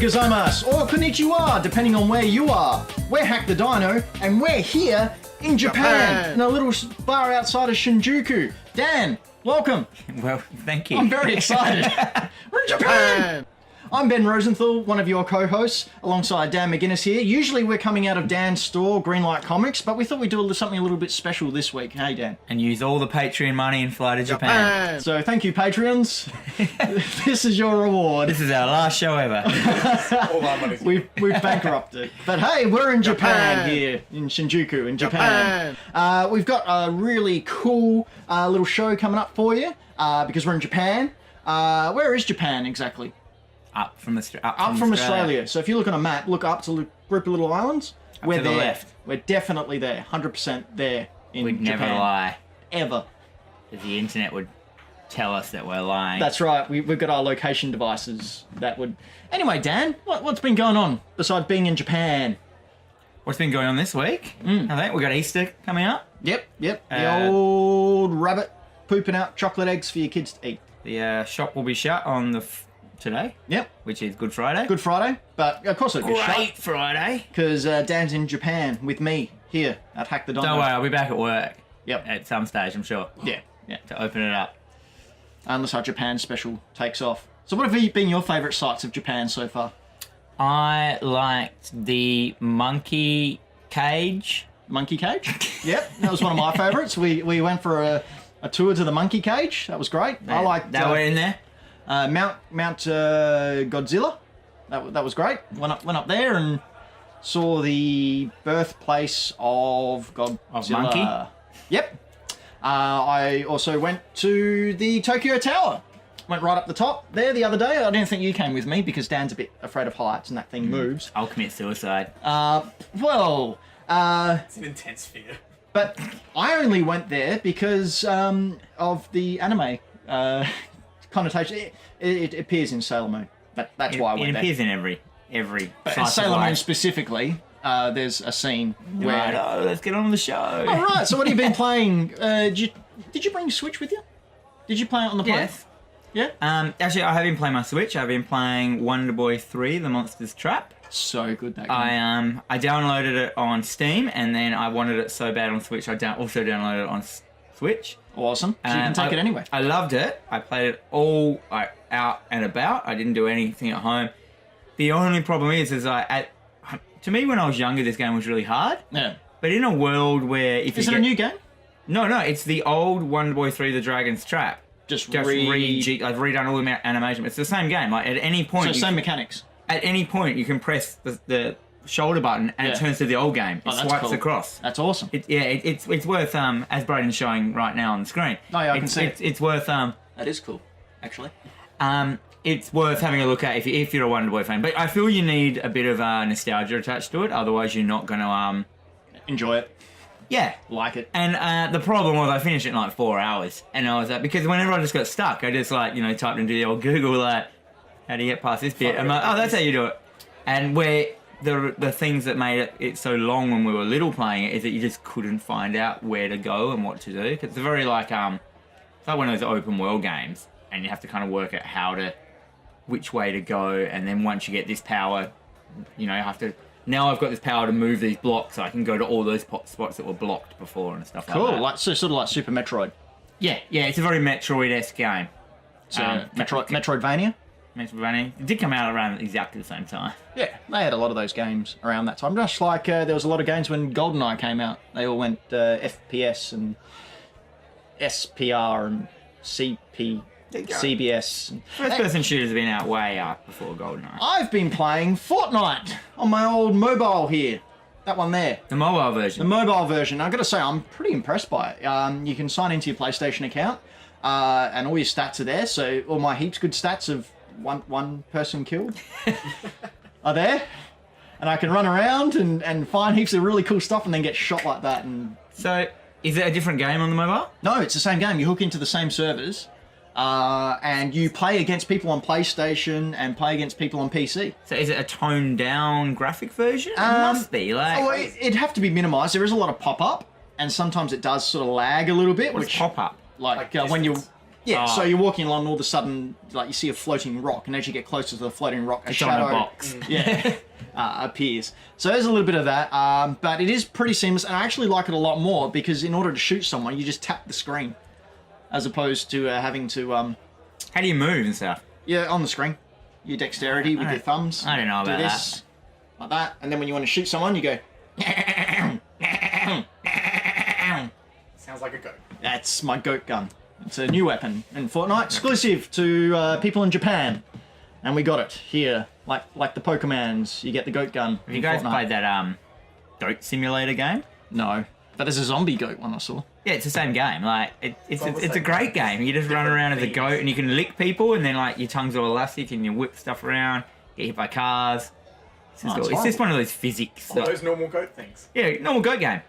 gozaimasu, or konnichiwa, depending on where you are. We're Hack the Dino, and we're here in Japan, in a little bar outside of Shinjuku. Dan, welcome. Well, thank you. I'm very excited. We're in Japan. I'm Ben Rosenthal, one of your co-hosts, alongside Dan McGuinness here. Usually we're coming out of Dan's store, Greenlight Comics, but we thought we'd do something a little bit special this week. Hey, Dan. And use all the Patreon money and fly to Japan. So thank you, Patreons. This is your reward. This is our last show ever. All our money's We've bankrupted. But hey, we're in Japan here, in Shinjuku, in Japan. We've got a really cool little show coming up for you, because we're in Japan. Where is Japan exactly? Up from Australia. So if you look on a map, look up to the group of little islands. We're to the there. left. We're definitely there. 100% there in We'd Japan. never lie. Ever. Because the internet would tell us that we're lying. That's right. We've got our location devices that would... Anyway, Dan, what's been going on besides being in Japan? What's been going on this week? I think we got Easter coming up. Yep. The old rabbit pooping out chocolate eggs for your kids to eat. The shop will be shut on today. Yep. Which is Good Friday. Good Friday. But of course it'll be shut. Great Friday. Because Dan's in Japan with me here at Hack the Dino. Don't worry, I'll be back at work. Yep. At some stage, I'm sure. Yeah. To open it up. Unless our Japan special takes off. So what have been your favourite sights of Japan so far? I liked the monkey cage. Monkey cage? Yep, that was one of my favourites. We went for a tour to the monkey cage. That was great. I liked... That went in there? Mount Godzilla. That was great. Went up there and saw the birthplace of Godzilla. Of Monkey? Yep. I also went to the Tokyo Tower. Went right up the top there the other day. I didn't think you came with me because Dan's a bit afraid of heights and that thing moves. I'll commit suicide. Well... It's an intense fear. But I only went there because of the anime connotation. It appears in Sailor Moon. That's why I went there. It appears in every But in Sailor Moon specifically, there's a scene where... Right, let's get on with the show. All right, so what have you been playing? Did you bring your Switch with you? Did you play it on the plane? Yes. Yeah? Actually, I have been playing my Switch. I've been playing Wonderboy 3, The Monster's Trap. So good, that game. I downloaded it on Steam, and then I wanted it so bad on Switch, I also downloaded it on Switch. Awesome. So you can take it anyway. I loved it. I played it all out and about. I didn't do anything at home. The only problem is to me, when I was younger, this game was really hard. Yeah. But in a world where... Is it a new game? No, it's the old Wonderboy 3, The Dragon's Trap. I've redone all the animation. It's the same game. Like, at any point... So same mechanics? At any point, you can press the shoulder button and it turns to the old game. It swipes across. That's awesome. It's worth, as Brayden's showing right now on the screen. Oh yeah, I can see it. It's worth... That is cool, actually. It's worth having a look at if you're a Wonderboy fan. But I feel you need a bit of nostalgia attached to it. Otherwise, you're not going to... Enjoy it. Yeah. Like it. And the problem was I finished it in like 4 hours. And I was like... Because whenever I just got stuck, I just typed into the old Google how do you get past this bit? I'm like, oh, that's how you do it. And where the things that made it so long when we were little playing it is that you just couldn't find out where to go and what to do. Because it's very it's like one of those open world games, and you have to kind of work out which way to go. And then once you get this power, you have to. Now I've got this power to move these blocks, so I can go to all those spots that were blocked before and stuff like that. Cool, sort of like Super Metroid. Yeah, it's a very Metroid-esque game. So Metroidvania. It did come out around exactly the same time. Yeah, they had a lot of those games around that time. Just like there was a lot of games when GoldenEye came out. They all went FPS and SPR and CBS. First-person shooters have been out way up before GoldenEye. I've been playing Fortnite on my old mobile here. That one there. The mobile version. The mobile version. I've got to say, I'm pretty impressed by it. You can sign into your PlayStation account, and all your stats are there. So all my heaps good stats of one person killed are there, and I can run around and find heaps of really cool stuff and then get shot like that. And so is it a different game on the mobile? No, it's the same game. You hook into the same servers, and you play against people on PlayStation and play against people on PC. So is it a toned down graphic version? It must be. It'd have to be minimized. There is a lot of pop-up, and sometimes it does sort of lag a little bit. What's pop-up? Like when you... Yeah, Oh. so you're walking along, and all of a sudden, like you see a floating rock, and as you get closer to the floating rock, a It's shadow on a box. yeah, appears. So there's a little bit of that, but it is pretty seamless, and I actually like it a lot more because in order to shoot someone, you just tap the screen, as opposed to having to How do you move and stuff? on the screen, your dexterity with your thumbs. I don't know about do this, like that, and then when you want to shoot someone, you go. Sounds like a goat. That's my goat gun. It's a new weapon in Fortnite, exclusive to people in Japan, and we got it here, like the Pokemans. You get the goat gun. Have you guys played that goat simulator game? No, but there's a zombie goat one I saw. Yeah, it's the same game. Like it's all the a same great game. You just run around as a goat and you can lick people, and then like your tongue's all elastic and you whip stuff around, get hit by cars. It's just one of those physics. All those normal goat things. Yeah, normal goat game.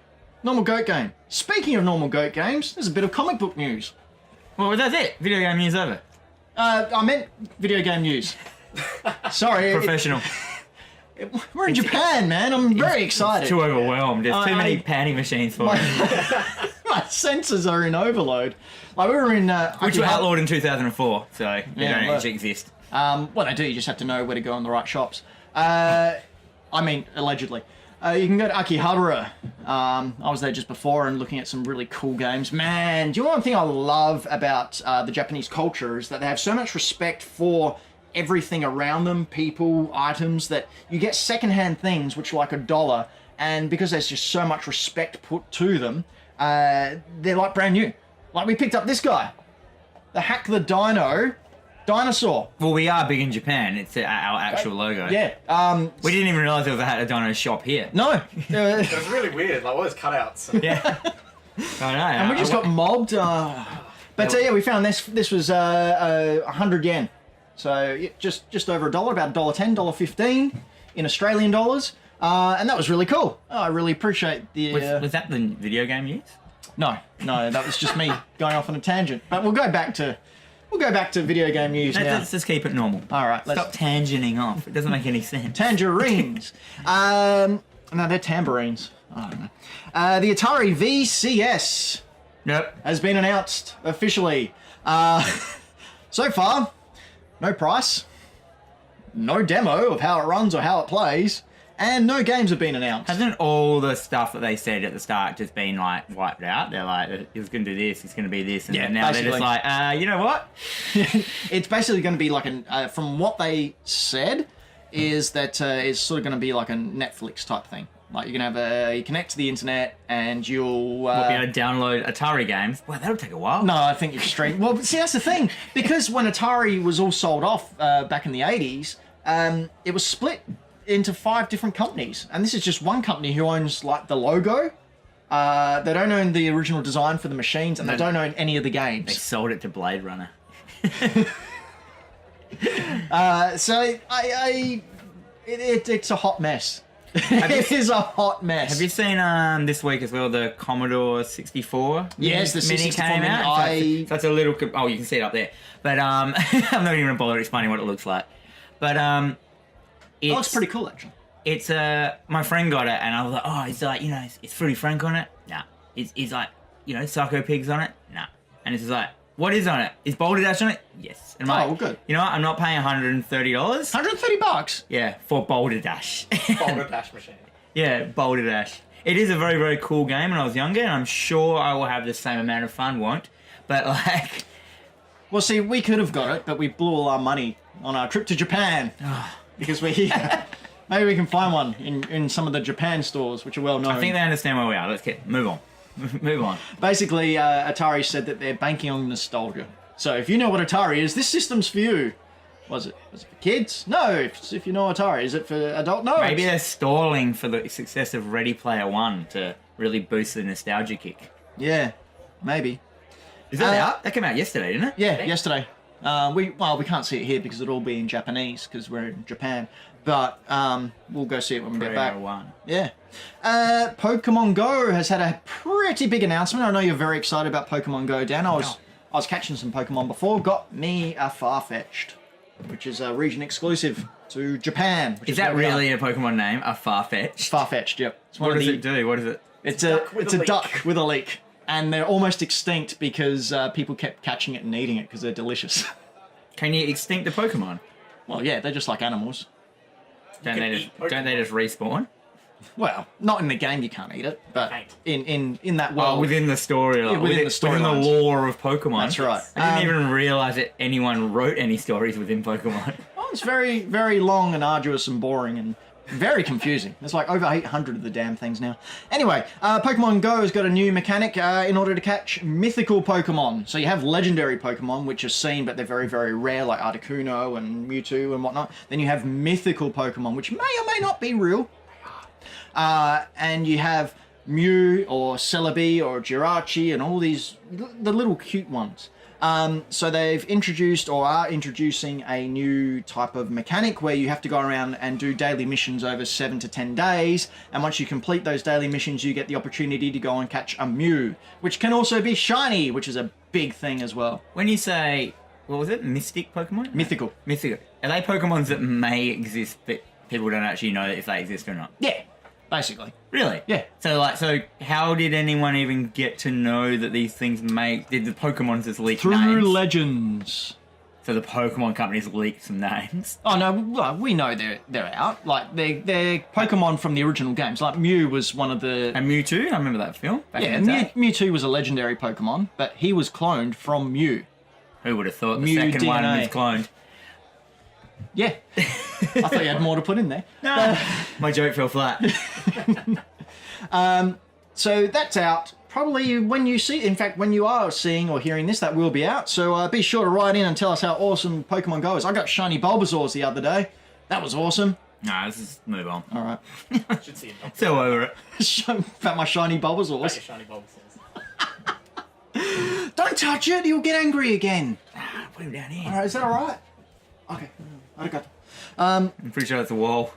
Normal goat game. Speaking of normal goat games, there's a bit of comic book news. Well, that's it. Video game news over. I meant video game news. Sorry. Professional. We're in Japan, man. I'm very excited. Too overwhelmed. There's too many I- panty machines for it. My senses are in overload. Like we were in Which were outlawed in 2004, so they Yeah, don't look. actually exist. What they do, you just have to know where to go in the right shops. I mean, allegedly. You can go to Akihabara. I was there just before and looking at some really cool games. Man, do you know one thing I love about the Japanese culture is that they have so much respect for everything around them, people, items, that you get secondhand things which are like $1, and because there's just so much respect put to them, they're like brand new. Like we picked up this guy, the Hack the Dino dinosaur. Well, we are big in Japan. It's our actual logo. Yeah. We didn't even realise there was a Hat of Dino shop here. No. It was really weird, like all those cutouts. Yeah. I know. And we just got mobbed. But yeah, we found this. This was 100 yen. So yeah, just over $1, about $1.10, $1.15 in Australian dollars. And that was really cool. I really appreciate the... Was that the video game news? No, that was just me going off on a tangent. But we'll go back to video game news now. Let's just keep it normal. All right, let's Stop tangenting off. It doesn't make any sense. tangerines. No, they're tambourines. I don't know. The Atari VCS Nope. has been announced officially. So far, no price, no demo of how it runs or how it plays, and no games have been announced. Hasn't all the stuff that they said at the start just been like wiped out? They're like, it's going to do this, it's going to be this, and Yeah, then now basically. they're just like, you know what? It's basically going to be like from what they said, is that it's sort of going to be like a Netflix type thing. Like you're going to have you connect to the internet and you'll... We'll be able to download Atari games. Well, that'll take a while. No, I think you're stream. Well, see, that's the thing. Because when Atari was all sold off back in the 80s, it was split into 5 different companies. And this is just one company who owns, like, the logo. They don't own the original design for the machines, and they don't own any of the They games. sold it to Blade Runner. So, it's a hot mess. It is a hot mess. Have you seen this week as well the Commodore 64? Yes, the mini 64 came mini. out. That's a little. Oh, you can see it up there. But I'm not even going to bother explaining what it looks like. But It looks pretty cool, actually. It's my friend got it, and I was like, oh, it's like, you know, it's Fruity Frank on it. Nah. It's like, you know, Psycho Pigs on it. Nah. And it's just like, what is on it? Is Boulder Dash on it? Yes. And I'm like, well, good. You know what? I'm not paying $130. $130. Yeah, for Boulder Dash. Boulder Dash machine. Yeah, Boulder Dash. It is a very, very cool game when I was younger, and I'm sure I will have the same amount of fun, won't. But, like... Well, see, we could have got it, but we blew all our money on our trip to Japan. Because we... Maybe we can find one in some of the Japan stores, which are well known. I think they understand where we are. Let's move on. Move on. Basically, Atari said that they're banking on nostalgia. So if you know what Atari is, this system's for you. Was it for kids? No. If you know Atari, is it for adult? No. Maybe they're stalling for the success of Ready Player One to really boost the nostalgia kick. Yeah, maybe. Is that out? That came out yesterday, didn't it? Yeah, yesterday. We can't see it here because it'll all be in Japanese because we're in Japan. But we'll go see it when we get back. Player One. Yeah. Pokemon Go has had a pretty big announcement. I know you're very excited about Pokemon Go, Dan. I was catching some Pokemon before. Got me a Farfetch'd, which is a region exclusive to Japan. Which Is that where we are. really a Pokemon name? A Farfetch'd? Farfetch'd? Yep. It's one What of does the, it do? What is it? It's duck with it's a a leak. duck with a leak. and they're almost extinct because people kept catching it and eating it because they're delicious. Can you extinct the Pokemon? Well, yeah, they're just like animals. Don't they just respawn? Well, not in the game you can't eat it, but in that Oh, world. within the story, like, within the within the storylines. lore of Pokemon. That's right. I didn't even realize that anyone wrote any stories within Pokemon. Oh, it's very, very long and arduous and boring and very confusing. There's like over 800 of the damn things now. Anyway, Pokemon Go has got a new mechanic in order to catch mythical Pokemon. So you have legendary Pokemon, which are seen, but they're very, very rare, like Articuno and Mewtwo and whatnot. Then you have mythical Pokemon, which may or may not be real. And you have Mew or Celebi or Jirachi and all these, the little cute ones. So they've introduced or are introducing a new type of mechanic where you have to go around and do daily missions over 7 to 10 days. And once you complete those daily missions, you get the opportunity to go and catch a Mew, which can also be shiny, which is a big thing as well. When you say, what was it, mystic Pokemon? Mythical. Mythical. Are they Pokemons that may exist, but people don't actually know if they exist or not? Yeah, basically. Really? Yeah. So how did anyone even get to know that these things did the Pokemons just leak Through names? legends. So the Pokemon companies leaked some names. Oh no, well, we know they're out. Like they're Pokemon from the original games. Like Mew was one of the And Mewtwo, I remember that film. Back yeah. in the day. Mewtwo was a legendary Pokemon, but he was cloned from Mew. Who would have thought the Mew second one DNA. was cloned? Yeah, I thought you had more to put in there. No, my joke fell flat. So that's out. Probably when you see, in fact, when you are seeing or hearing this, that will be out. So be sure to write in and tell us how awesome Pokemon Go is. I got shiny Bulbasaurs the other day. That was awesome. No, let's just move on. All right. Should see him. So over it. About my shiny Bulbasaurs. Shiny Bulbasaurs. Don't touch it. You'll get angry again. Put him down here. All right. Is that all right? Okay. I I'm pretty sure it's a wall.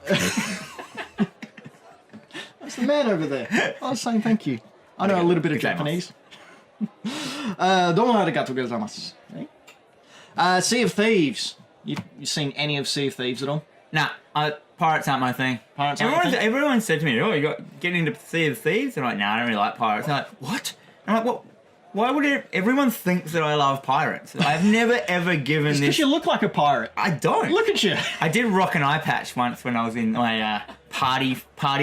That's the man over there. I was saying thank you. I know a little bit of Japanese. Domo arigatou gozaimasu. Sea of Thieves. You seen any of Sea of Thieves at all? Nah, pirates aren't my thing. Pirates aren't your thing? Everyone said to me, "Oh, you got getting into Sea of Thieves?" I'm like, "Nah, I don't really like pirates." They're like, "What?" I'm like, "What? Why would everyone thinks that I love pirates? I've never ever given It's this. because you look like a pirate. I don't. Look at you. I did rock an eye patch once when I was in my party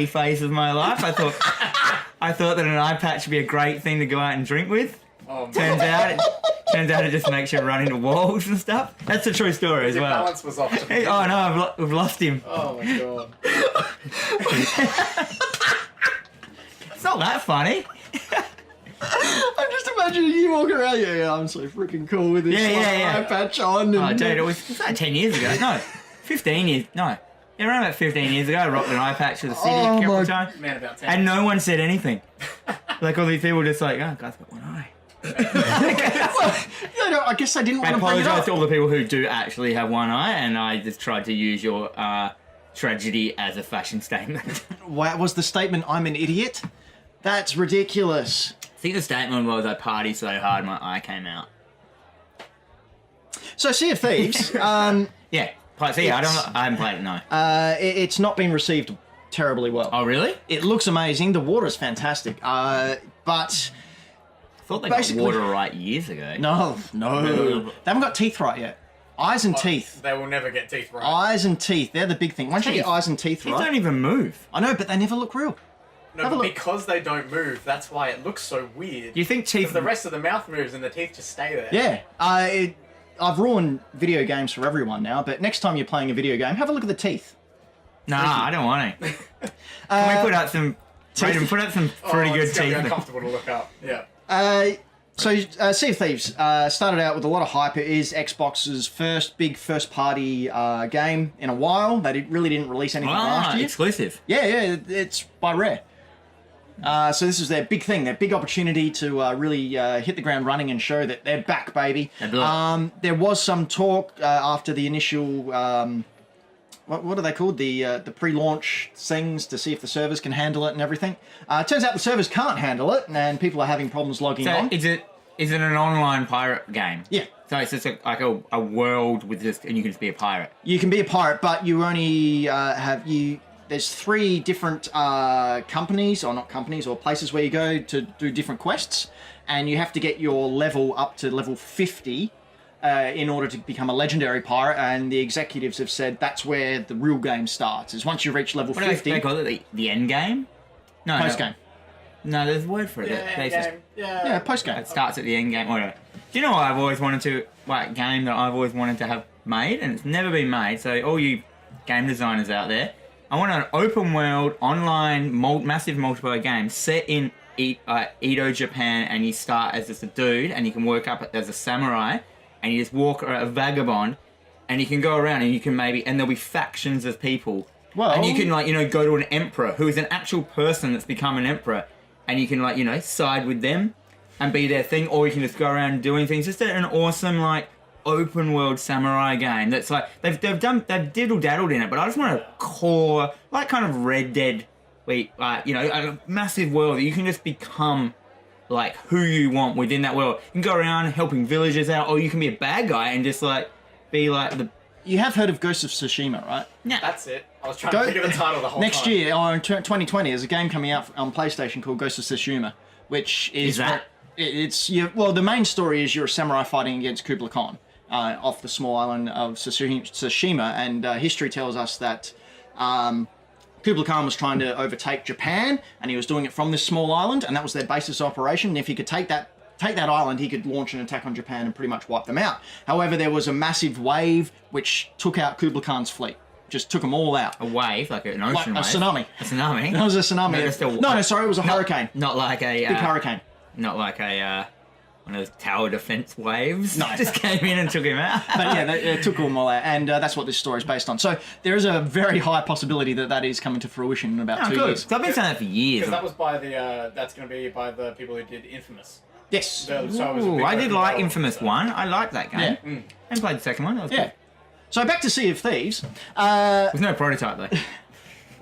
phase of my life. I thought that an eye patch would be a great thing to go out and drink with. Oh, Turns out it just makes you run into walls and stuff. That's a true story as Your well. balance was off. Hey, oh no, we've lost him. Oh my god. It's not that funny. I'm just imagining you walking around. Yeah, I'm so freaking cool with this eye patch on. And, Oh, dude, it was like 10 years ago. No, 15 years. No. Yeah, around about 15 years ago, I rocked an eye patch to the city a couple of times. Man, about 10. And no one said anything. Like all these people just like, oh, guy's got one eye. no, I guess I didn't I want to bring it apologise up. to all the people who do actually have one eye, and I just tried to use your tragedy as a fashion statement. What was the statement? I'm an idiot. That's ridiculous. I think the statement was I partied so hard my eye came out. So Sea of Thieves, Yeah, see, I haven't played it, no. it's not been received terribly well. Oh, really? It looks amazing. The water's fantastic. But I thought they got Basically- water right years ago. no. They haven't got teeth right yet. Eyes and teeth. They will never get teeth right. Eyes and teeth. They're the big thing. Once you get Teeth. eyes and teeth These right. don't even move. I know, but they never look real. No, Have a but look. because they don't move, that's why it looks so weird. You think teeth... Because the rest of the mouth moves and the teeth just stay there. Yeah. I've ruined video games for everyone now, but next time you're playing a video game, have a look at the teeth. Nah, I don't want to. Can we put out some... Brayden, put out some pretty good It's gonna be teeth. uncomfortable to look up. Yeah. Sea of Thieves started out with a lot of hype. It is Xbox's big first-party game in a while. They really didn't release anything last year. Exclusive. Yeah, it's by Rare. So this is their big thing, their big opportunity to really hit the ground running and show that they're back, baby. There was some talk after the initial, what are they called? The pre-launch things to see if the servers can handle it and everything. Turns out the servers can't handle it, and people are having problems logging So on. is it an online pirate game? Yeah. So it's just like a world with just, and you can just be a pirate. You can be a pirate, but you only there's 3 different companies, or not companies, or places where you go to do different quests, and you have to get your level up to level 50 in order to become a legendary pirate. And the executives have said that's where the real game starts. Is once you reach level 50. They call it the end game? No, Post game. No, there's a word for it. Yeah, post game. It starts at the end game. Whatever. Do you know what I've always wanted to, like, game that I've always wanted to have made, and it's never been made? So all you game designers out there, I want an open world, online, massive multiplayer game set in Edo, Japan, and you start as just a dude, and you can work up as a samurai, and you just walk a vagabond, and you can go around, and you can and there'll be factions of people. Well, and you can, like, go to an emperor who is an actual person that's become an emperor, and you can, like, side with them and be their thing, or you can just go around doing things. Just an awesome, like, open world samurai game that's like they've diddle daddled in it, but I just want a core, like, kind of Red Dead, a massive world that you can just become like who you want within that world. You can go around helping villagers out, or you can be a bad guy and just like be like the. You have heard of Ghost of Tsushima, right? Yeah, that's it. I was trying to think of the title the whole next time. year, in 2020, there's a game coming out on PlayStation called Ghost of Tsushima, which is that? The main story is you're a samurai fighting against Kublai Khan off the small island of Tsushima, and history tells us that Kublai Khan was trying to overtake Japan, and he was doing it from this small island, and that was their basis of operation. And if he could take that island, he could launch an attack on Japan and pretty much wipe them out. However, there was a massive wave which took out Kublai Khan's fleet. Just took them all out. A wave, like an ocean wave. A tsunami. A tsunami? That was a tsunami. No, sorry, it was a hurricane. Not like a... Big hurricane. Not like a... one of those tower defense waves. No. Just came in and took him out. But yeah, they took them all out, and that's what this story is based on. So there is a very high possibility that is coming to fruition in about 2 years. So I've been saying that for years. Because that was by the, that's going to be by the people who did Infamous. Yes. So it was a big I did open like world. Infamous 1. I liked that game. Yeah. And played the second one. That was Yeah. good. So back to Sea of Thieves. There's no prototype though.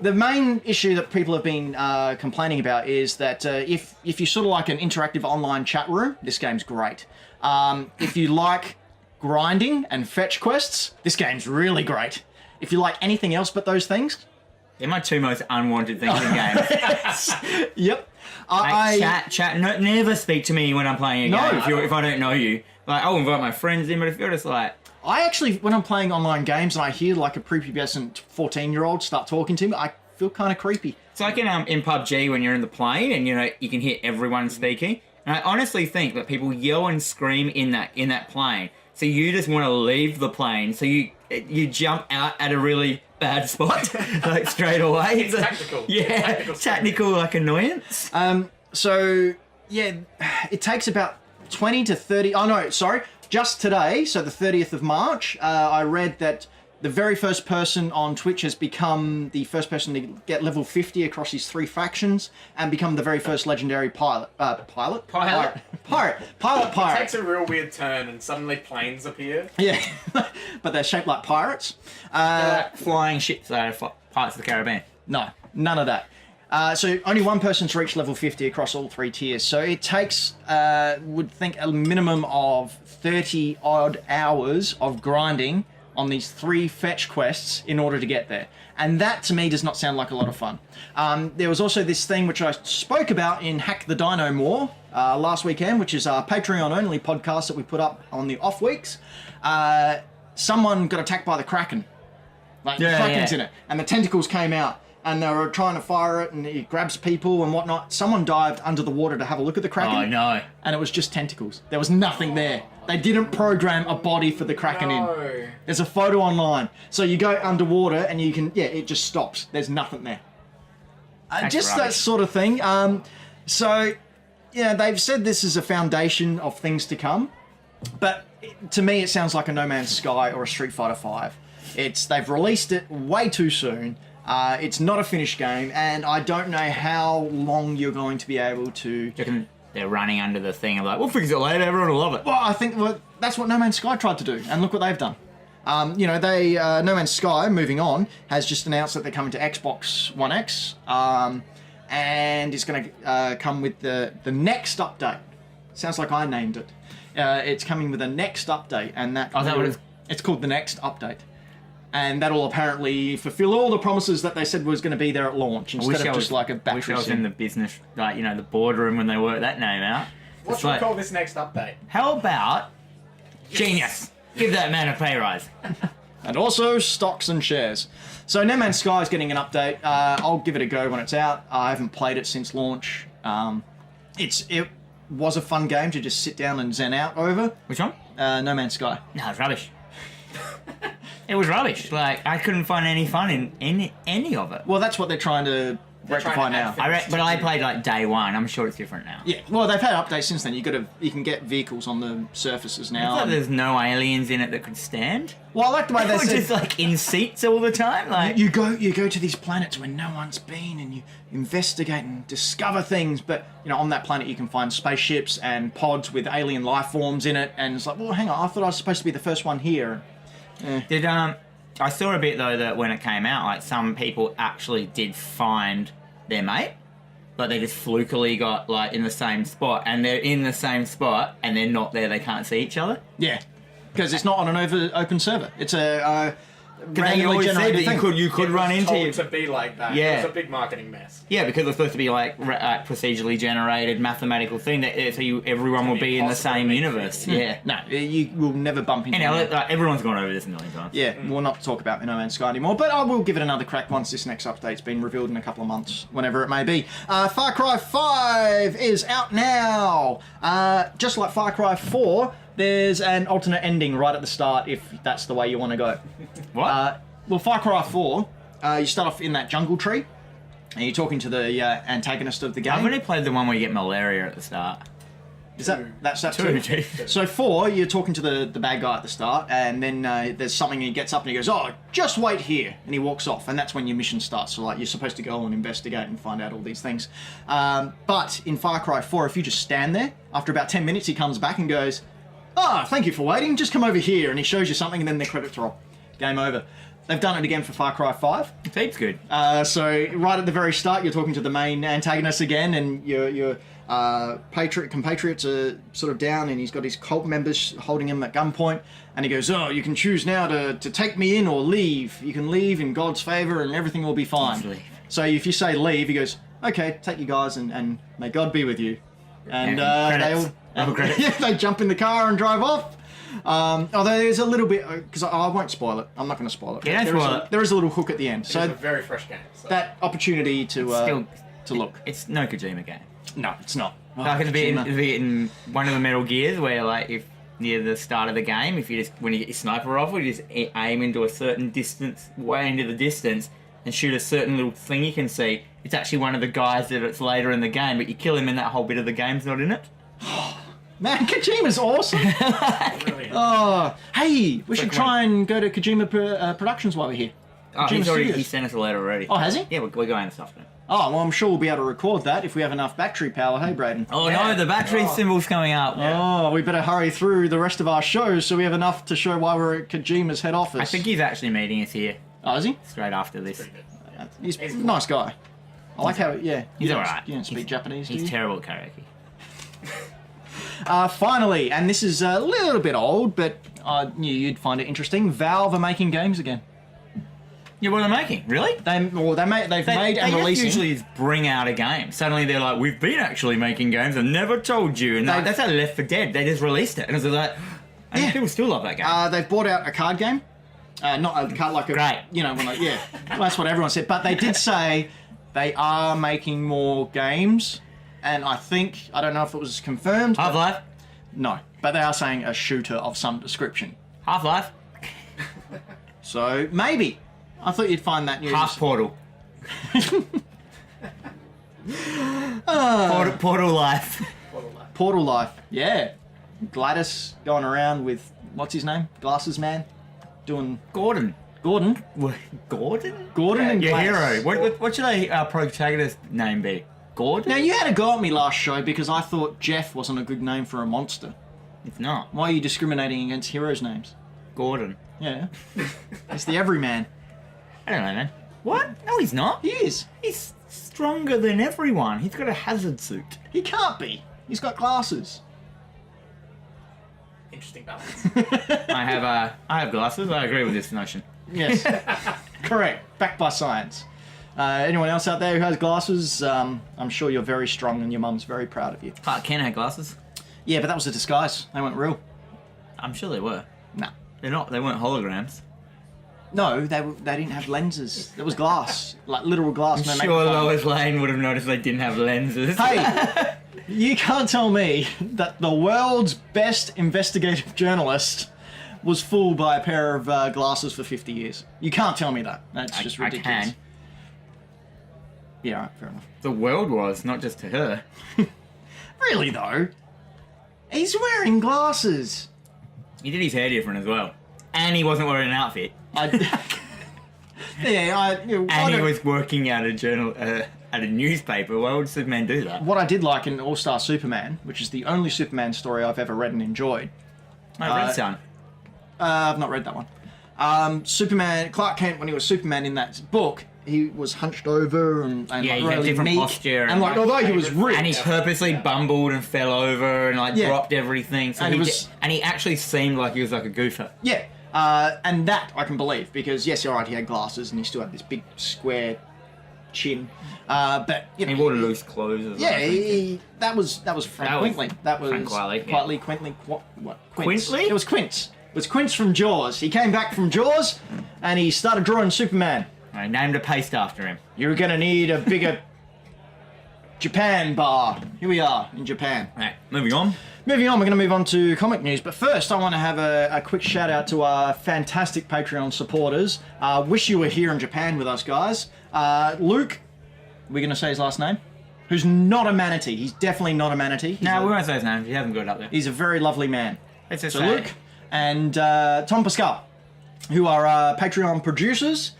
The main issue that people have been complaining about is that if you sort of like an interactive online chat room, this game's great. If you like grinding and fetch quests, this game's really great. If you like anything else but those things... They're my 2 most unwanted things in games. Yep. Chat. No, never speak to me when I'm playing a game if I don't know you. Like, I'll invite my friends in, but if you're just like... I actually, when I'm playing online games and I hear like a prepubescent 14-year-old start talking to me, I feel kind of creepy. It's like in PUBG when you're in the plane and you can hear everyone speaking. And I honestly think that people yell and scream in that plane. So you just want to leave the plane. So you jump out at a really bad spot, like straight away. It's tactical. Yeah, tactical like annoyance. So yeah, it takes about 20 to 30. Oh no, sorry. Just today, so the 30th of March, I read that the very first person on Twitch has become the first person to get level 50 across his 3 factions and become the very first legendary pirate. Pirate. It takes a real weird turn and suddenly planes appear. Yeah, but they're shaped like pirates. They're like flying ships that are Pirates of the Caribbean. No, none of that. So only one person's reached level 50 across all 3 tiers. So it takes, would think, a minimum of 30 odd hours of grinding on these 3 fetch quests in order to get there. And that to me does not sound like a lot of fun. There was also this thing which I spoke about in Hack the Dino More last weekend, which is our Patreon only podcast that we put up on the off weeks. Someone got attacked by the Kraken. Like the Kraken's in it. And the tentacles came out. And they were trying to fire it, and it grabs people and whatnot. Someone dived under the water to have a look at the Kraken. Oh, no. And it was just tentacles. There was nothing there. They didn't program a body for the Kraken in. There's a photo online. So you go underwater, and you can... Yeah, it just stops. There's nothing there. Just rubbish. That sort of thing. So, yeah, they've said this is a foundation of things to come. But to me, it sounds like a No Man's Sky or a Street Fighter V. They've released it way too soon. It's not a finished game, and I don't know how long you're going to be able to... They're running under the thing and like, we'll fix it later, everyone will love it. Well, I think that's what No Man's Sky tried to do, and look what they've done. No Man's Sky, moving on, has just announced that they're coming to Xbox One X, and it's going to come with the next update. Sounds like I named it. It's coming with the next update, and that... Oh, is that what it's... It's called the next update. And that'll apparently fulfill all the promises that they said was going to be there at launch, instead of just like a I battery wish I was sim. in the business, like, the boardroom when they worked that name out. What It's should we like, call this next update? how about genius? Give that man a pay rise. And also stocks and shares. So No Man's Sky is getting an update. I'll give it a go when it's out. I haven't played it since launch. It was a fun game to just sit down and zen out over. Which one? No Man's Sky. No, it's rubbish. It was rubbish. Like, I couldn't find any fun in any of it. Well, that's what they're trying to rectify trying to now. add But I played like day one. I'm sure it's different now. Yeah, well, they've had updates since then. You can get vehicles on the surfaces It's now. like there's no aliens in it that could stand. Well, I like the way they They were said just like in seats all the time. Like, you go to these planets where no one's been, and you investigate and discover things. But on that planet you can find spaceships and pods with alien life forms in it, and it's like, well, hang on, I thought I was supposed to be the first one here. did I saw a bit though that when it came out, like some people actually did find their mate, but they just flukily got like in the same spot, and they're in the same spot, and they're not there. They can't see each other. Yeah, because it's not on an open server. It's a They randomly always said generated that thing. you could It run was into told you. to be like that. Yeah. It was a big marketing mess. Yeah, because it's supposed to be like procedurally generated mathematical thing that so everyone will be in the impossible to same make universe. true. Yeah. No, you will never bump into. Anyhow, anyone. everyone's gone over this a million times. Yeah, we'll not talk about No Man's Sky anymore, but I will give it another crack once this next update's been revealed in a couple of months, whenever it may be. Far Cry 5 is out now. Just like Far Cry 4, there's an alternate ending right at the start if that's the way you want to go. What? Well, Far Cry 4, you start off in that jungle tree, and you're talking to the antagonist of the game. I've only played the one where you get malaria at the start. Is that's that Two, too? two. So 4, you're talking to the bad guy at the start, and then there's something, and he gets up and he goes, "Oh, just wait here," and he walks off, and that's when your mission starts. So like you're supposed to go and investigate and find out all these things. But in Far Cry 4, if you just stand there, after about 10 minutes, he comes back and goes, "Ah, thank you for waiting. Just come over here," and he shows you something, and then the credits roll. Game over. They've done it again for Far Cry 5. Heaps good. So right at the very start, you're talking to the main antagonist again, and your compatriots are sort of down, and he's got his cult members holding him at gunpoint, and he goes, "Oh, you can choose now to take me in or leave. You can leave in God's favor, and everything will be fine." Leave. So if you say leave, he goes, "Okay, take you guys, and may God be with you." And Credits. they all Credits. yeah, they jump in the car and drive off. Although there's a little bit, because I won't spoil it. I'm not going to spoil it. Yeah, don't spoil it. There is a little hook at the end. It's a So very fresh game. So. that opportunity to look. It's no Kojima game. No, it's not. Like it'd be Kojima. in one of the Metal Gears where like if near the start of the game, if you just when you get your sniper rifle, you just aim into a certain distance, way into the distance, and shoot a certain little thing you can see. It's actually one of the guys that it's later in the game, but you kill him and that whole bit of the game's not in it. Man, Kojima's awesome. Brilliant. Oh, hey, we should Like try and go to Kojima Productions while we're here. Oh, Kojima he Studios. sent us a letter already. Oh, has he? Yeah, we're going this afternoon. Oh, well, I'm sure we'll be able to record that if we have enough battery power. Hey, Brayden. Oh Yeah. no, the battery symbol's coming up. Oh, we better hurry through the rest of our shows so we have enough to show why we're at Kojima's head office. I think he's actually meeting us here Oh, is he? straight after this. Pretty good. He's a He's nice guy. I like how, yeah. He's you don't- alright. You don't speak He's- Japanese, do He's you? terrible at karaoke. Finally, and this is a little bit old, but I knew you'd find it interesting. Valve are making games again. Yeah, what are they making? Really? They've made They and just releasing. usually bring out a game. Suddenly they're like, we've been actually making games and never told you. And that's how Left 4 Dead. They just released it. And it's like, and Yeah. people still love that game. They've bought out a card game. Not a card like a... Great. Yeah. Well, that's what everyone said. But they did say they are making more games. And I don't know if it was confirmed. but- Half-Life? No. But they are saying a shooter of some description. Half-Life? So, maybe. I thought you'd find that news. Half Portal. Portal Life. Portal Life. Yeah. Gladys going around with... What's his name? Glasses Man? Doing... Gordon. Gordon? What, Gordon? Gordon and Your Gladys. hero. What should a protagonist name be? Gordon? Now, you had a go at me last show because I thought Jeff wasn't a good name for a monster. It's not. Why are you discriminating against heroes' names? Gordon. Yeah. He's the everyman. I don't know, man. What? No, he's not. He is. He's stronger than everyone. He's got a hazard suit. He can't be. He's got glasses. Interesting balance. I have glasses. I agree with this notion. Yes. Correct. Backed by science. Anyone else out there who has glasses? I'm sure you're very strong and your mum's very proud of you. Clark Kent had glasses. Yeah, but that was a disguise. They weren't real. I'm sure they were. No. They're not. They weren't holograms. No, they didn't have lenses. It was glass, like literal glass. I'm sure Lois Lane would have noticed they didn't have lenses. Hey, you can't tell me that the world's best investigative journalist was fooled by a pair of glasses for 50 years. You can't tell me that. That's just ridiculous. I can. Yeah, all right, fair enough. The world was, not just to her. Really, though? He's wearing glasses. He did his hair different as well. And he wasn't wearing an outfit. And he was working at a newspaper. Why would Superman do that? What I did like in All-Star Superman, which is the only Superman story I've ever read and enjoyed. Red Sun. I've not read that one. Superman, Clark Kent, when he was Superman in that book, he was hunched over and Yeah, like, he had really different meek. posture. And like, although he was ripped. And he purposely bumbled and fell over and like Yeah. dropped everything. So And and he actually seemed like he was like a goofer. Yeah, and that I can believe because yes, you're right. He had glasses and he still had this big square chin. But you know, He wore loose clothes. As yeah, well, that was Frank That was Quintley. That was Frank Wiley, yeah. Quintley. What? Quince. Quintley? It was Quince. It was Quince from Jaws. He came back from Jaws, and he started drawing Superman. I named a paste after him. You're gonna need a bigger Japan bar. Here we are in Japan. Right, moving on. Moving on, we're going to move on to comic news, but first I want to have a quick shout out to our fantastic Patreon supporters. Wish you were here in Japan with us, guys. Luke, we're going to say his last name, who's not a manatee. He's definitely not a manatee. No, we won't say his name. He hasn't got it up there. He's a very lovely man. It's just So Luke and Tom Pascal, who are Patreon producers.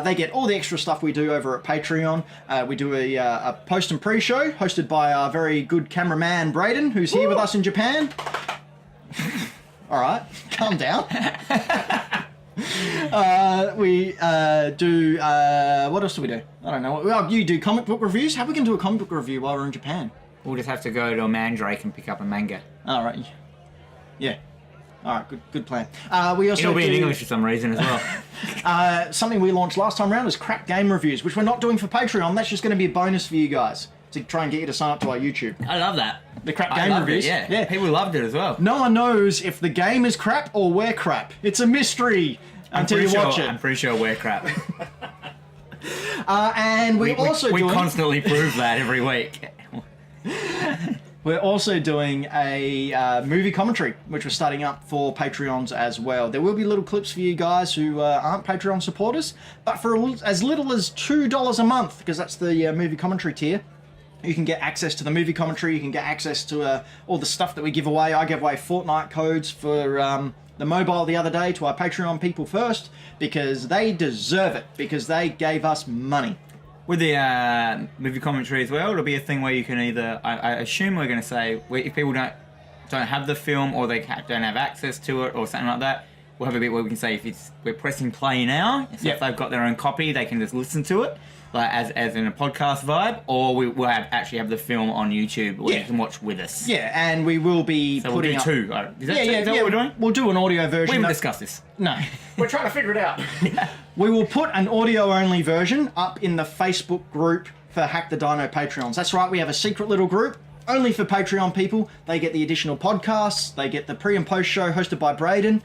They get all the extra stuff we do over at Patreon. We do a post and pre-show hosted by our very good cameraman Brayden, who's here with us in Japan. All right, calm down. We do... what else do we do? I don't know. Well, you do comic book reviews? How are we going to do a comic book review while we're in Japan? We'll just have to go to a Mandrake and pick up a manga. All right. Yeah. All right, good plan. We also It'll be in do- English for some reason as well. Something we launched last time around is crap game reviews, which we're not doing for Patreon. That's just going to be a bonus for you guys to try and get you to sign up to our YouTube. I love that. The crap I game loved reviews. It, yeah. People loved it as well. No one knows if the game is crap or we're crap. It's a mystery until you watch it. I'm pretty sure we're crap. And we constantly prove that every week. We're also doing a movie commentary, which we're starting up for Patreons as well. There will be little clips for you guys who aren't Patreon supporters, but for as little as $2 a month, because that's the movie commentary tier, you can get access to the movie commentary, you can get access to all the stuff that we give away. I gave away Fortnite codes for the mobile the other day to our Patreon people first, because they deserve it, because they gave us money. With the movie commentary as well, it'll be a thing where you can either, I assume we're going to say, if people don't have the film or they don't have access to it or something like that, we'll have a bit where we can say if we're pressing play now, so if they've got their own copy, they can just listen to it, like as in a podcast vibe, or we'll actually have the film on YouTube where you can watch with us. Yeah, and we will be so putting we'll do up... two. Is that what we're doing? We'll do an audio version. We haven't discussed this. No. We're trying to figure it out. We will put an audio-only version up in the Facebook group for Hack the Dino Patreons. That's right, we have a secret little group, only for Patreon people. They get the additional podcasts, they get the pre- and post-show hosted by Brayden.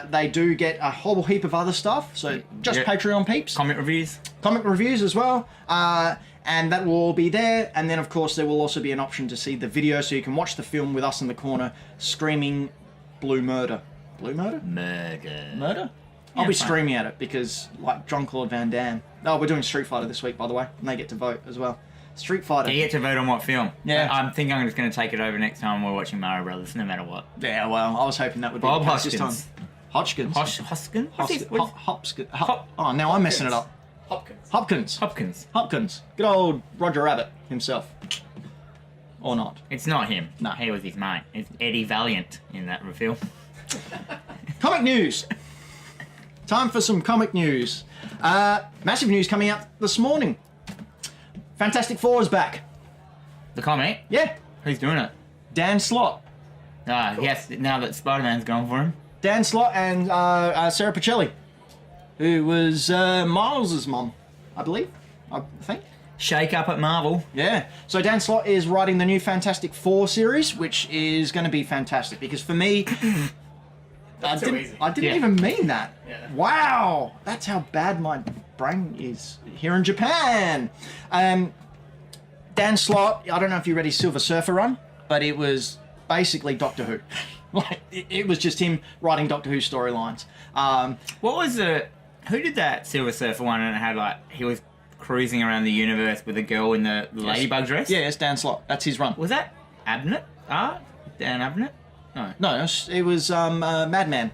They do get a whole heap of other stuff, so just Patreon peeps. Comic reviews. Comic reviews as well. And that will all be there. And then, of course, there will also be an option to see the video, so you can watch the film with us in the corner screaming blue murder. Blue murder? Murder? I'll be screaming at it because, like Jean-Claude Van Damme. Oh, we're doing Street Fighter this week, by the way, and they get to vote as well. Street Fighter. Do you get to vote on what film? Yeah. I'm thinking I'm just going to take it over next time we're watching Mario Brothers, no matter what. Yeah, well, I was hoping that would be Bob the case this time. Hoskins. Hodgkins. Hopkins? Oh, now I'm messing it up. Hopkins. Hopkins. Good old Roger Rabbit himself. Or not. It's not him. No. He was his mate. It's Eddie Valiant in that film. Comic news. Time for some comic news. Massive news coming out this morning. Fantastic Four is back. The comic? Yeah. Who's doing it? Dan Slott. Yes, now that Spider-Man's gone for him. Dan Slott and Sarah Pacelli, who was Miles's mum, I believe. I think. Shake up at Marvel. Yeah. So Dan Slott is writing the new Fantastic Four series, which is going to be fantastic because for me, I didn't even mean that. Yeah. Wow, that's how bad my brain is here in Japan. Dan Slott, I don't know if you read his Silver Surfer run, but it was basically Doctor Who. Like it was just him writing Doctor Who storylines. What was the? Who did that Silver Surfer one? And it had like he was cruising around the universe with a girl in the ladybug dress. Yeah, it's Dan Slott. That's his run. Was that Abnett? Dan Abnett? No, it was Madman.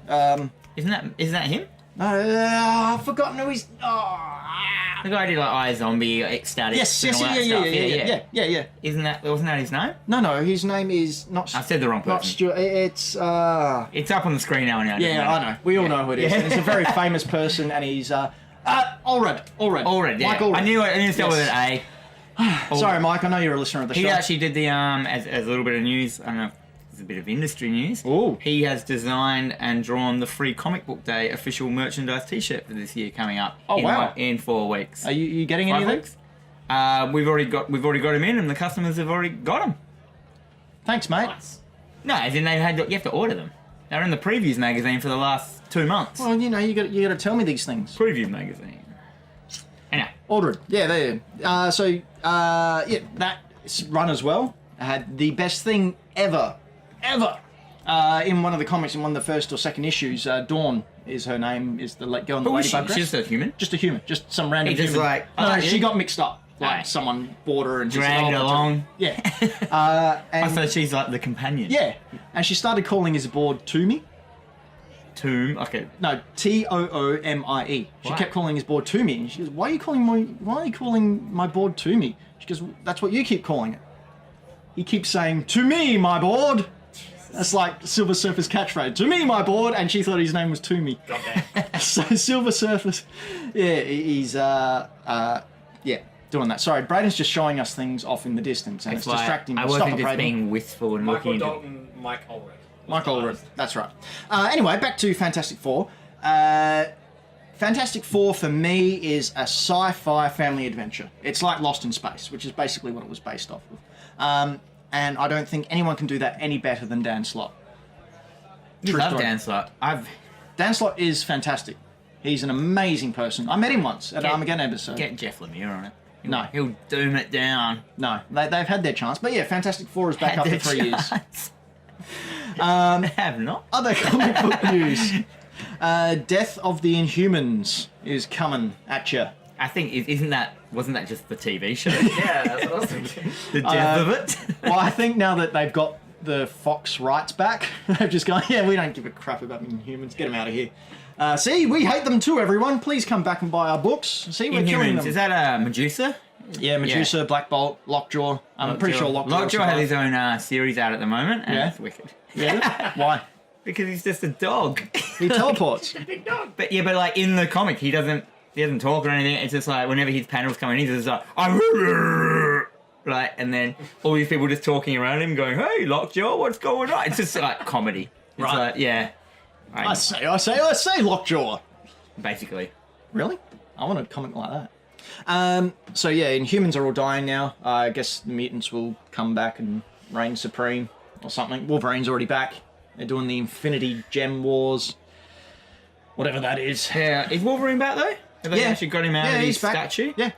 Isn't that him? No, I've forgotten who he's. The guy who did like iZombie, Ecstatic. Yes, and all that stuff. yeah. Wasn't that his name? No, his name is not. I said the wrong person. Not Stuart. It's. It's up on the screen now. Yeah, I know. We all know who it is. And he's a very famous person, and he's Allred. Yeah. Mike Allred. I knew to start with an A. Sorry, Mike. I know you're a listener of the show. He actually did the as a little bit of news. I don't know if it's a bit of industry news. Ooh. He has designed and drawn the Free Comic Book Day official merchandise T-shirt for this year coming up. Oh, wow. In 4 weeks. Are you getting any of 5 them? weeks? We've already got him in, and the customers have already got them. Thanks, mate. Nice. No, as in you have to order them. They're in the previews magazine for the last 2 months. Well, you got to tell me these things. Preview magazine. Anyway. Ordered. Yeah, there. That run as well had the best thing ever. In one of the comics, in one of the first or second issues, Dawn is her name, is the girl in the Who is she? ladybug dress. She's just a human? Just a human, just some random He just human. like, no, oh, she yeah. got mixed up. Like Alright. someone bought her and Dragged just along. Yeah. I And thought she's like the companion. yeah, and she started calling his board Toomie. Tomb. Okay. No, Toomie. She What? kept calling his board Toomie, and she goes, "Why are you calling my board Toomie?" She goes, "That's what you keep calling it." He keeps saying, "To me, my board." That's like Silver Surfer's catchphrase. "To me, my board," and she thought his name was Toomie. Goddamn. So Silver Surfer's, yeah, he's doing that. Sorry, Brayden's just showing us things off in the distance, and it's Like, distracting. I Stop wasn't it, just Brayden. being wistful and Michael looking into... Dalton, Mike Allred. Michael Allred. That's right. Anyway, back to Fantastic Four. Fantastic Four for me is a sci-fi family adventure. It's like Lost in Space, which is basically what it was based off of. And I don't think anyone can do that any better than Dan Slott. You True love story. Dan Slott. Dan Slott is fantastic. He's an amazing person. I met him once at an Armageddon episode. Get Jeff Lemire on it. No. He'll doom it down. No, they've had their chance. But yeah, Fantastic Four is back after 3 years. They have not. Other comic book news. Death of the Inhumans is coming at you. I think, wasn't that just the TV show? Yeah, that's what I was thinking. The death of it? Well, I think now that they've got the Fox rights back, they've just gone, yeah, we don't give a crap about Inhumans. Get them out of here. See, we hate them too, everyone. Please come back and buy our books. See, we're killing Inhumans. them. Is that Medusa? Yeah, Medusa, Black Bolt, Lockjaw. I'm pretty sure Lockjaw. Lockjaw has his own series out at the moment, and Yeah. it's wicked. Yeah? Why? Because he's just a dog. He teleports. Big dog. But like in the comic, he doesn't talk or anything. It's just like whenever his panels come in, he's just like, like, and then all these people just talking around him, going, "Hey, Lockjaw, what's going on?" It's just like comedy. It's Right. like, yeah. I say Lockjaw. Basically. Really? I want a comic like that. So yeah, Inhumans are all dying now. I guess the mutants will come back and reign supreme or something. Wolverine's already back. They're doing the Infinity Gem Wars. Whatever that is. Yeah. Is Wolverine back though? Have they actually got him out of his statue? Yeah.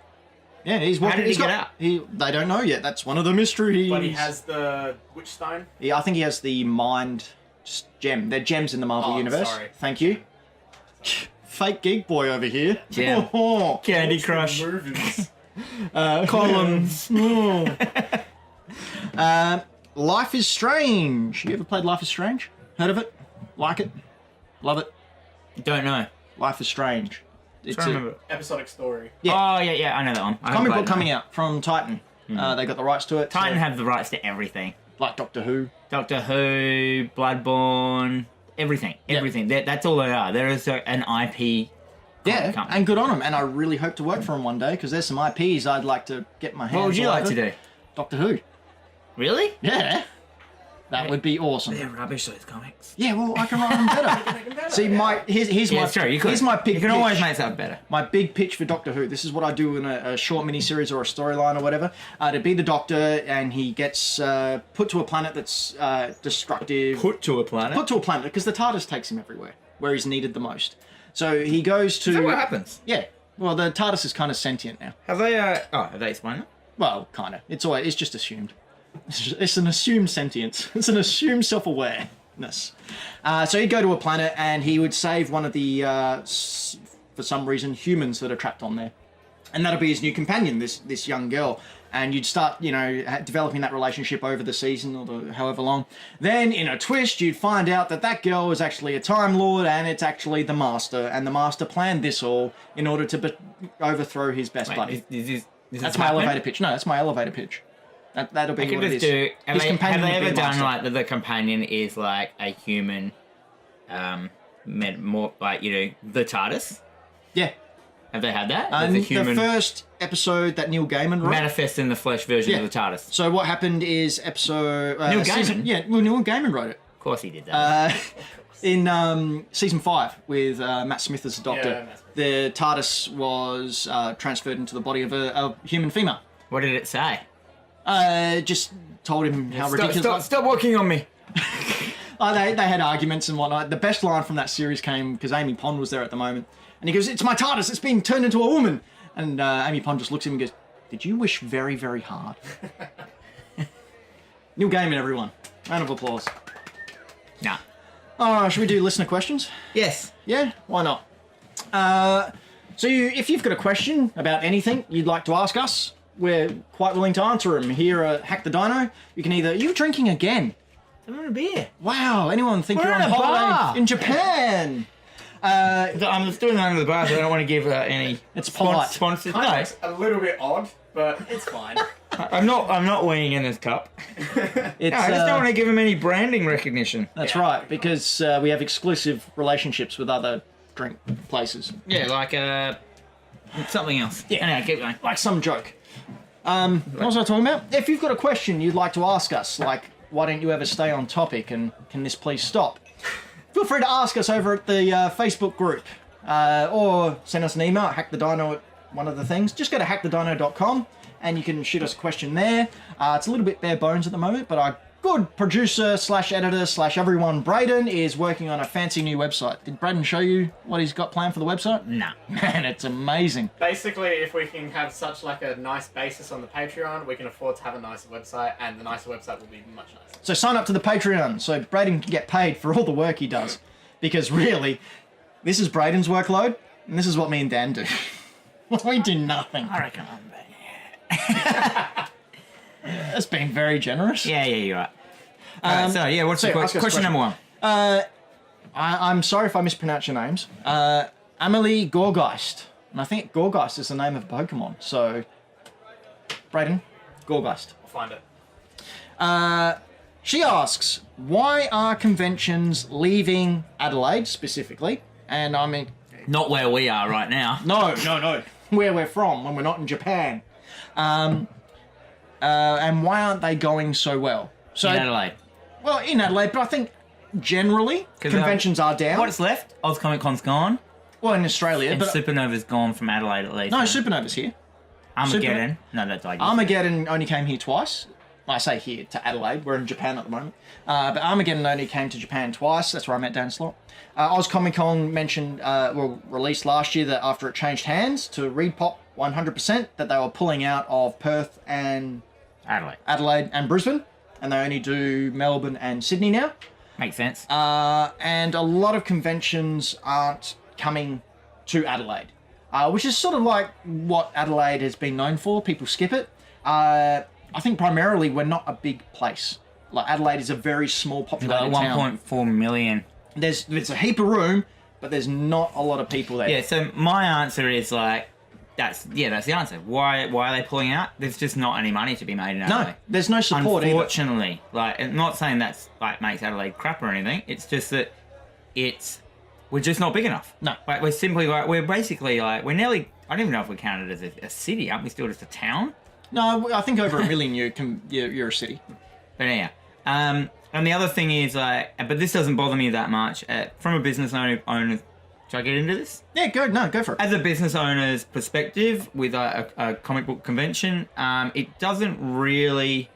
Yeah, he's How did he get out? They don't know yet. That's one of the mysteries. But he has the Witch Stone. Yeah, I think he has the Mind Gem. They're gems in the Marvel Universe. Sorry. Thank you. Fake geek boy over here. Gem. Oh, Candy Crush. Movies. Columns. Life is Strange. You ever played Life is Strange? Heard of it? Like it? Love it? Don't know. Life is Strange. It's Trying to remember. Episodic story. Yeah. Oh yeah, I know that one. I haven't comic played book that. coming out from Titan. They got the rights to it. Titan so, have the rights to everything. like Doctor Who. Doctor Who, Bloodborne, everything. Yeah. Everything. That's all they are. There is an IP. Yeah, company. and good on them. And I really hope to work for them one day because there's some IPs I'd like to get my hands on. What would you like to do? Doctor Who. Really? Yeah. That would be awesome. They're rubbish, those comics. Yeah, well, I can write them better. See, here's Yeah, my it's true. here's my big You can pitch. always make stuff better. My big pitch for Doctor Who. This is what I do in a short miniseries or a storyline or whatever. To be the Doctor, and he gets put to a planet that's destructive. Put to a planet? Put to a planet because the TARDIS takes him everywhere where he's needed the most. So he goes to. Is that what happens? Yeah. Well, the TARDIS is kind of sentient now. Have they? Have they explained it? Well, kind of. It's just assumed. It's an assumed sentience. It's an assumed self-awareness. So he'd go to a planet and he would save one of the, for some reason, humans that are trapped on there. And that'll be his new companion, this young girl. And you'd start, developing that relationship over the season or however long. Then, in a twist, you'd find out that girl was actually a Time Lord and it's actually the Master. And the Master planned this all in order to overthrow his best buddy. That's my elevator pitch. No, that's my elevator pitch. That'll be what it is. Have they ever done like that the companion is like a human, more like, the TARDIS? Yeah. Have they had that? The first episode that Neil Gaiman wrote. Manifest in the flesh version of the TARDIS. So what happened is episode... Neil Gaiman? Neil Gaiman wrote it. Of course he did that. In season 5 with Matt Smith as the Doctor, the TARDIS was transferred into the body of a human female. What did it say? Just told him how ridiculous... Stop working on me. They had arguments and whatnot. The best line from that series came because Amy Pond was there at the moment. And he goes, "It's my TARDIS, it's being turned into a woman." And Amy Pond just looks at him and goes, "Did you wish very, very hard?" Neil Gaiman, everyone. Round of applause. Nah. Should we do listener questions? Yes. Yeah, why not? If you've got a question about anything you'd like to ask us, we're quite willing to answer them. Here at Hack the Dino, you can either... You're drinking again. I'm having a beer. Wow, anyone think We're you're on in a holiday bar. in Japan? I'm just doing it under the bar, so I don't want to give any It's polite. sponsors. No, It's a little bit odd, but it's fine. I'm not weighing in this cup. It's, I just don't want to give them any branding recognition. That's right, because we have exclusive relationships with other drink places. Yeah, like something else. Yeah. Anyway, keep going. Like some joke. What was I talking about? If you've got a question you'd like to ask us, like, why don't you ever stay on topic and can this please stop? Feel free to ask us over at the Facebook group or send us an email at hackthedino at one of the things. Just go to hackthedino.com and you can shoot us a question there. It's a little bit bare bones at the moment, but our good producer / editor / everyone, Brayden, is working on a fancy new website. Did Brayden show you what he's got planned for the website? Nah. Man, it's amazing. Basically, if we can have such like a nice basis on the Patreon, we can afford to have a nicer website, and the nicer website will be much nicer. So sign up to the Patreon so Brayden can get paid for all the work he does. Because really, this is Brayden's workload, and this is what me and Dan do. We do nothing. I reckon I'm bad. That's being very generous. Yeah, you're right. What's the question number one? I'm sorry if I mispronounce your names. Amelie Gorgeist. And I think Gorgeist is the name of a Pokemon. So, Brayden, Gorgeist. I'll find it. She asks, why are conventions leaving Adelaide specifically? And I mean... Not where we are right now. No. Where we're from when we're not in Japan. And why aren't they going so well? So, In Adelaide. Well, in Adelaide, but I think generally conventions are down. What's left? Oz Comic Con's gone. Well, in Australia, And but Supernova's gone from Adelaide at least. no, Supernova's here. Armageddon. No, that's like Armageddon only came here twice. I say here to Adelaide. We're in Japan at the moment. But Armageddon only came to Japan twice. That's where I met Dan Slott. Oz Comic Con mentioned, released last year that after it changed hands to ReedPop 100%, that they were pulling out of Perth and Adelaide and Brisbane, and they only do Melbourne and Sydney now. Makes sense. And a lot of conventions aren't coming to Adelaide, which is sort of like what Adelaide has been known for. People skip it. I think primarily we're not a big place. Like Adelaide is a very small populated town. 1.4 million. There's a heap of room, but there's not a lot of people there. Yeah, so my answer is like, that's the answer. Why are they pulling out? There's just not any money to be made in Adelaide. No, there's no support Unfortunately, like, I'm not saying that's like makes Adelaide crap or anything. It's just that we're just not big enough. No. Like, we're basically like, we're nearly, I don't even know if we're counted as a city. Aren't we still just a town? No, I think over 1 million you're a city. But anyhow, And the other thing is, but this doesn't bother me that much. From a business owner, should I get into this? Yeah, go for it. As a business owner's perspective, with a comic book convention, it doesn't really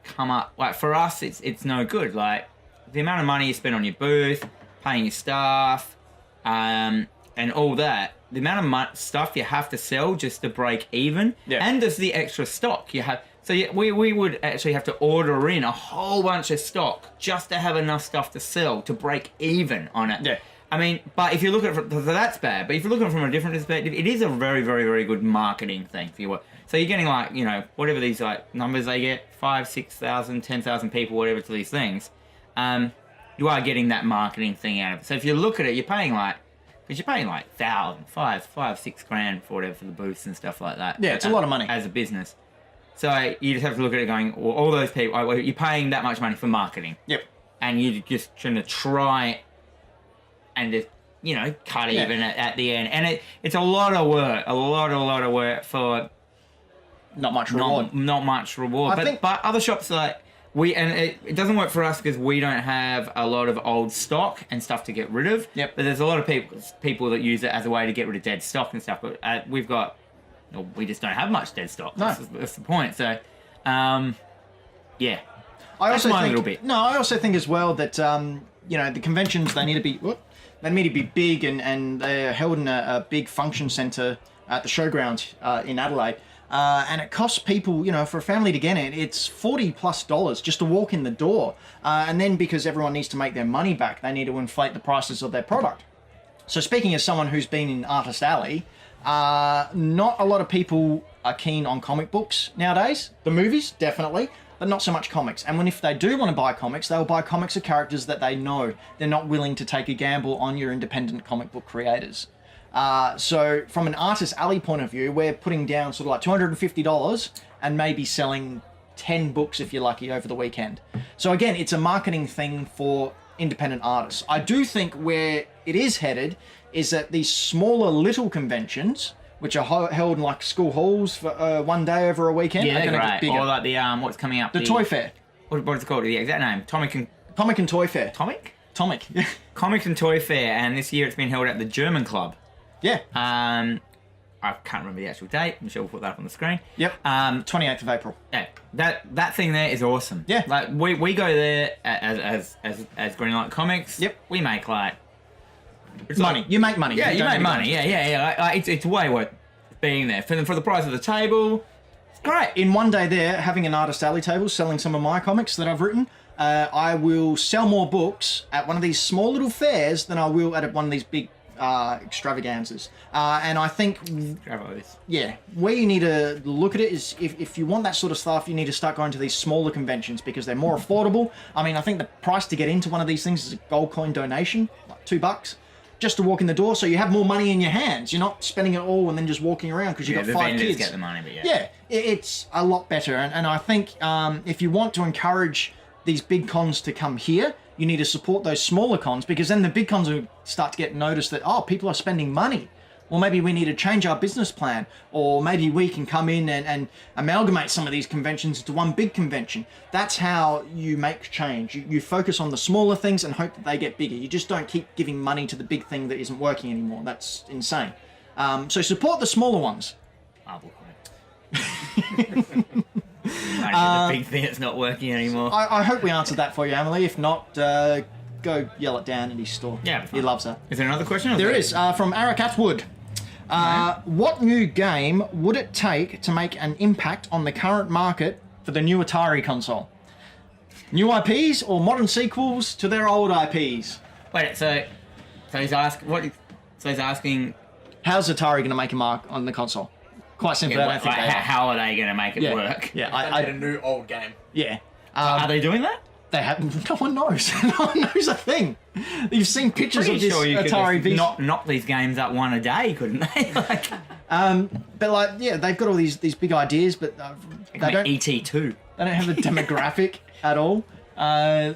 come up. Like for us, it's no good. Like the amount of money you spend on your booth, paying your staff, and all that. The amount of stuff you have to sell just to break even, and there's the extra stock you have. So we would actually have to order in a whole bunch of stock just to have enough stuff to sell to break even on it. Yeah. I mean, but if you look at it, so that's bad. But if you look at it from a different perspective, it is a very, very, very good marketing thing for you. So you're getting like, whatever these like numbers they get, 5,000, 6,000, 10,000 people, whatever to these things. You are getting that marketing thing out of it. So if you look at it, you're paying like 1,000, 5, 6 grand for whatever for the booths and stuff like that. Yeah, it's a lot of money as a business. So you just have to look at it going, well, all those people, you're paying that much money for marketing. Yep. And you're just trying to try and just, cut even at the end. And it's a lot of work, a lot of work for not much reward. Not much reward. But other shops like it doesn't work for us because we don't have a lot of old stock and stuff to get rid of. Yep. But there's a lot of people that use it as a way to get rid of dead stock and stuff. But we just don't have much dead stock. No. That's the point. So, yeah. I also my think, little bit. No, I also think as well that the conventions they need to be big and they're held in a big function centre at the showgrounds in Adelaide. And it costs people, for a family to get in, it's $40+ just to walk in the door. And then because everyone needs to make their money back, they need to inflate the prices of their product. So speaking as someone who's been in Artist Alley, not a lot of people are keen on comic books nowadays. The movies, definitely, but not so much comics. And if they do want to buy comics, they'll buy comics of characters that they know. They're not willing to take a gamble on your independent comic book creators. So from an Artist Alley point of view, we're putting down sort of like $250 and maybe selling 10 books if you're lucky over the weekend. So again, it's a marketing thing for independent artists. I do think where it is headed is that these smaller little conventions, which are held in like school halls for one day over a weekend, Yeah, are going to right. get bigger. Or like the what's coming up? The Toy Fair. What is it called? The exact name? Comic and Toy Fair. Comic and Toy Fair, and this year it's been held at the German Club. Yeah. I can't remember the actual date. I'm sure we'll put that up on the screen. Yep. 28th of April. Yeah, that thing there is awesome. Yeah. Like we go there as Greenlight Comics. Yep. We make it's money. You make money. Yeah, you make money. Yeah. It's way worth being there for the price of the table. It's great. In one day there, having an Artist Alley table, selling some of my comics that I've written, I will sell more books at one of these small little fairs than I will at one of these big extravaganzas. And I think, where you need to look at it is if you want that sort of stuff, you need to start going to these smaller conventions because they're more affordable. I mean, I think the price to get into one of these things is a gold coin donation, like $2. Just to walk in the door, so you have more money in your hands. You're not spending it all and then just walking around because you've got 5 kids. Get the money, but it's a lot better. And I think if you want to encourage these big cons to come here, you need to support those smaller cons because then the big cons will start to get noticed that, people are spending money. Or maybe we need to change our business plan. Or maybe we can come in and amalgamate some of these conventions into one big convention. That's how you make change. You focus on the smaller things and hope that they get bigger. You just don't keep giving money to the big thing that isn't working anymore. That's insane. So support the smaller ones. Marvel Comics. The big thing that's not working anymore. I hope we answered that for you, Emily. If not, go yell it down in his store. Yeah, he loves that. Is there another question? There is, from Eric Atwood. What new game would it take to make an impact on the current market for the new Atari console? New IPs or modern sequels to their old IPs? Wait, so he's asking, how's Atari going to make a mark on the console? Quite simply, I don't think they are. How are they going to make it work? Yeah, I did a new old game. Yeah. Are they doing that? They have. No one knows. No one knows a thing. You've seen pictures of this Atari VCS. Knock these games up one a day, couldn't they? But they've got all these big ideas, but they don't. ET2. They don't have the demographic at all. I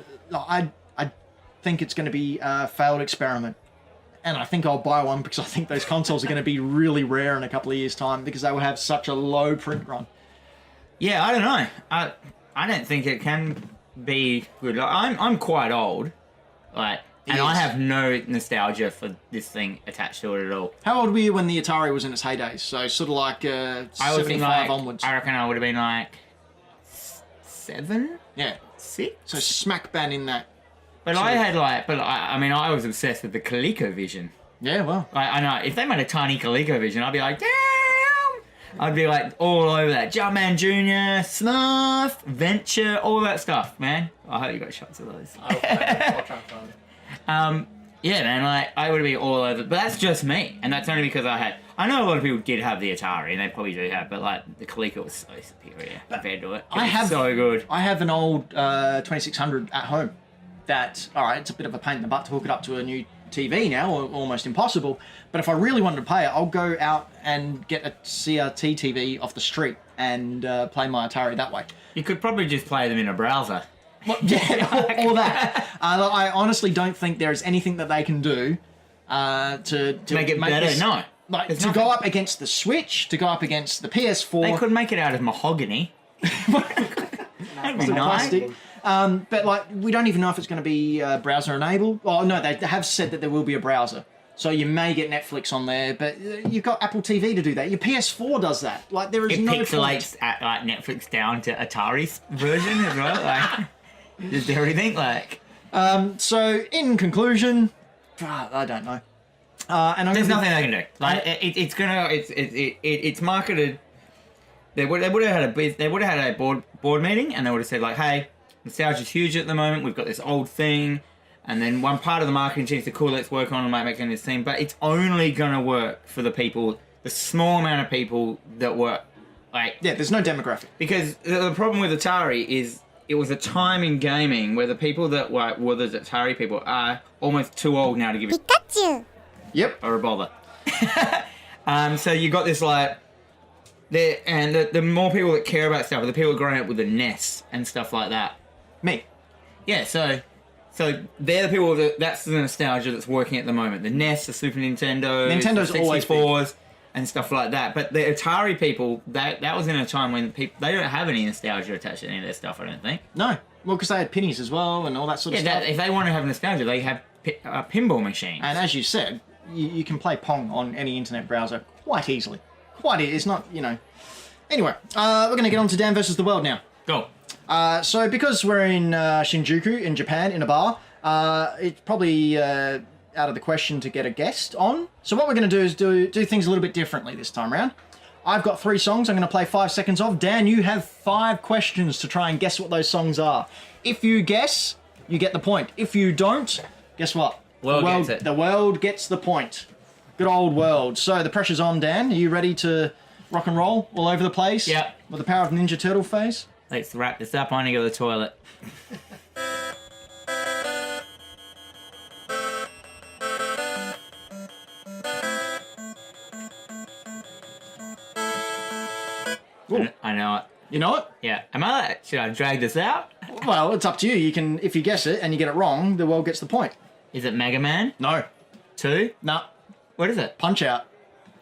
think it's going to be a failed experiment, and I think I'll buy one because I think those consoles are going to be really rare in a couple of years' time because they will have such a low print run. Yeah, I don't know. I don't think it can be good. Like, I'm quite old, like, and I have no nostalgia for this thing attached to it at all. How old were you when the Atari was in its heydays? So sort of like I was 75 like, onwards. I reckon I would have been like 7, Yeah. 6. So smack bang in that. But I had like, I mean, I was obsessed with the ColecoVision. Yeah, well. Like, I know if they made a tiny ColecoVision, I'd be like, damn. I'd be like all over that. Jumpman Jr., Smurf, Venture, all that stuff, man. I hope you got shots of those. I'll try and find it. Yeah, man, like, I would be all over. But that's just me. And that's only because I know a lot of people did have the Atari, and they probably do have, but, like, the Coleco was so superior compared to it. So good. I have an old 2600 at home that, alright, it's a bit of a pain in the butt to hook it up to a new TV now, or almost impossible. But if I really wanted to play it, I'll go out and get a CRT TV off the street and play my Atari that way. You could probably just play them in a browser. Well, yeah, or that. I honestly don't think there is anything that they can do to Make it better. this, No. like There's to nothing. go up against the Switch, to go up against the PS4. They could make it out of mahogany. That'd be Still nice. plastic. But like, we don't even know if it's going to be browser enabled. Oh no, they have said that there will be a browser, so you may get Netflix on there. But you've got Apple TV to do that. Your PS4 does that. Like, there is It no pixelates at, like, Netflix down to Atari's version as well. Like, just everything. Like, So in conclusion, I don't know. And there's nothing they can do. Like, it's marketed. They would have had a board meeting, and they would have said, like, hey, nostalgia's huge at the moment. We've got this old thing, and then one part of the marketing team said, cool, let's work on and make this thing. But it's only gonna work for the people, the small amount of people that work. Like, Yeah, there's no demographic. because the problem with Atari is it was a time in gaming where the people that were the Atari people are almost too old now to give it Pikachu. Yep. or a bother. So you got this, like, the more people that care about stuff are the people growing up with the NES and stuff like that. Me. Yeah, so they're the people that's the nostalgia that's working at the moment. The NES, the Super Nintendo, Nintendo's the always 64s, and stuff like that. But the Atari people, that was in a time when they don't have any nostalgia attached to any of their stuff, I don't think. No. Well, because they had pennies as well and all that sort of Yeah, stuff. if they want to have nostalgia, they have pinball machines. And as you said, you can play Pong on any internet browser quite easily. It's not, Anyway, we're going to get on to Dan versus the World now. Go. So because we're in Shinjuku in Japan in a bar, it's probably out of the question to get a guest on. So what we're going to do is do things a little bit differently this time around. I've got 3 songs I'm going to play 5 seconds of. Dan, you have 5 questions to try and guess what those songs are. If you guess, you get the point. If you don't, guess what? World gets it. The world gets the point. Good old world. So the pressure's on, Dan. Are you ready to rock and roll all over the place? Yep. With the power of Ninja Turtle phase? Let's wrap this up. I need to go to the toilet. I know it. You know it? Yeah. Should I drag this out? Well, it's up to you. You can, if you guess it and you get it wrong, the world gets the point. Is it Mega Man No. 2? Nah. What is it? Punch Out.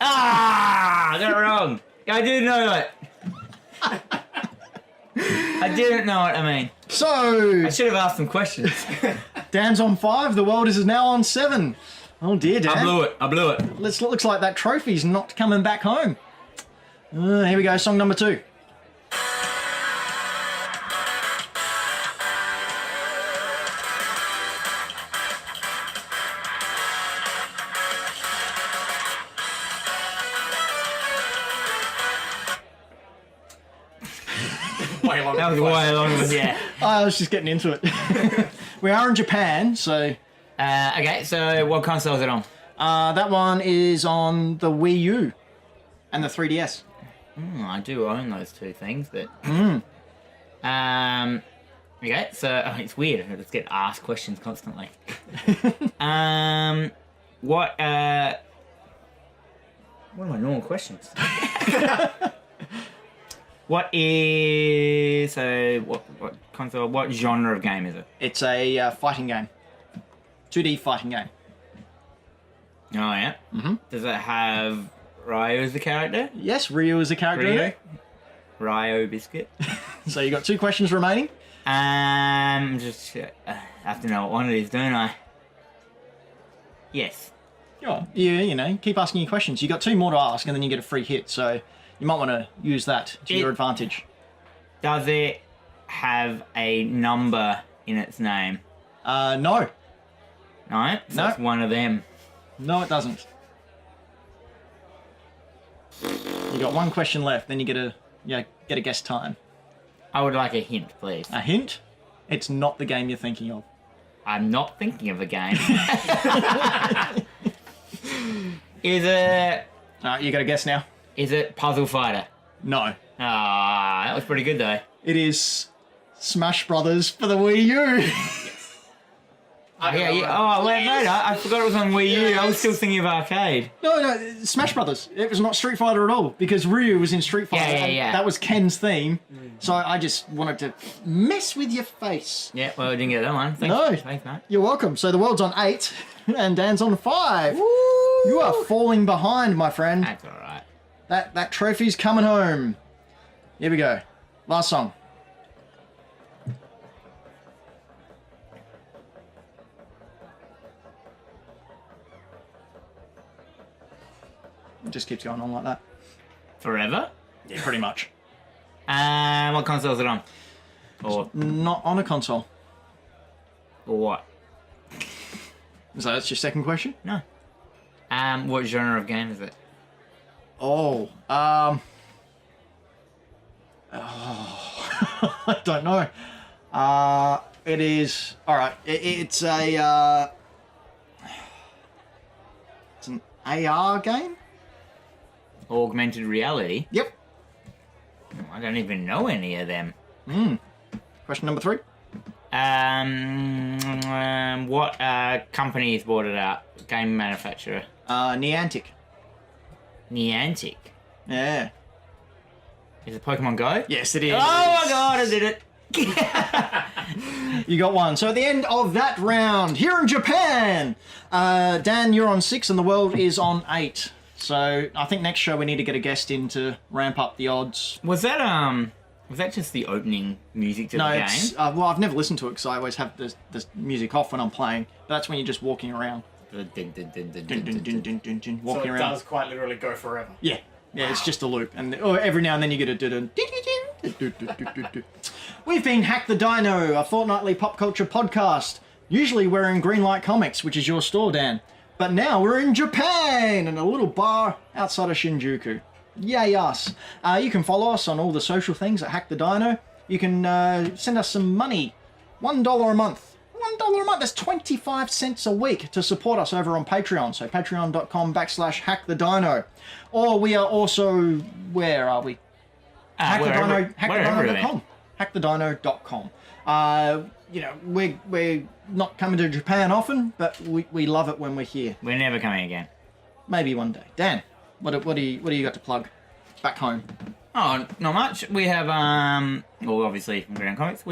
Ah! I got it wrong. I didn't know it. I didn't know what I mean. So, I should have asked some questions. Dan's on 5. The world is now on 7. Oh dear, Dan. I blew it. Looks like that trophy's not coming back home. Here we go. Song number 2. Way longer. That was way longer. Yeah. I was just getting into it. We are in Japan, so Okay, so what console is it on? that one is on the Wii U and the 3DS. I do own those two things, but... Okay, so it's weird. I just get asked questions constantly. What are my normal questions? What console? What genre of game is it? It's a fighting game. 2D fighting game. Oh yeah. Mm-hmm. Does it have Ryo as the character? Yes, Ryu is a character in Ryo. it. Ryo biscuit. So you got 2 questions remaining. Just I have to know what one it is, don't I? Yes. Yeah, you know, keep asking your questions. You got 2 more to ask, and then you get a free hit. So you might want to use that to your advantage. Does it have a number in its name? No. No? So No. it's one of them. No, it doesn't. You got 1 question left. Then you get a guess time. I would like a hint, please. A hint? It's not the game you're thinking of. I'm not thinking of a game. Is it... Alright, you got to guess now. Is it Puzzle Fighter? No. Ah, that was pretty good though. It is Smash Brothers for the Wii U. Yeah. Oh, wait, no, I forgot it was on Wii U. I was still thinking of arcade. No, Smash Brothers. It was not Street Fighter at all because Ryu was in Street Fighter. Yeah. That was Ken's theme. So I just wanted to mess with your face. Yeah, well, I didn't get that one. Thanks, No. Thanks, mate. You're welcome. So the world's on 8 and Dan's on 5. Woo! You are falling behind, my friend. That's alright. That trophy's coming home. Here we go. Last song. It just keeps going on like that. Forever? Yeah, pretty much. What console is it on? Or Not on a console. what? So that's your second question? No. What genre of game is it? Oh, I don't know. It is alright. It's an AR game. Augmented reality? Yep. I don't even know any of them. Question number 3. What company has bought it out? Game manufacturer? Niantic. Niantic. Yeah. Is it Pokemon Go? Yes, it is. Oh my god, I did it! You got 1. So at the end of that round, here in Japan, Dan, you're on 6 and the world is on 8. So I think next show we need to get a guest in to ramp up the odds. Was that just the opening music to No, the game? it's well, I've never listened to it because I always have this music off when I'm playing. But that's when you're just walking around, Dun, dun, dun, dun, dun, dun, dun, dun, dun, dun. dun, dun, dun, So walking it around. does quite literally go forever. Yeah, it's just a loop, and every now and then you get a dun. We've been Hack the Dino, a fortnightly pop culture podcast. Usually we're in Greenlight Comics, which is your store, Dan. But now we're in Japan, in a little bar outside of Shinjuku. Yay us. You can follow us on all the social things at Hack the Dino. You can send us some money. $1 a month. $1 a month. That's 25 cents a week to support us over on Patreon. So patreon.com/hackthedino. Or we are also, where are we? Hackthedino.com. Hackthedino.com. You know, we're not coming to Japan often, but we love it when we're here. We're never coming again. Maybe one day. Dan, what do you got to plug back home? Oh, not much. We have well, obviously from Greenlight Comics.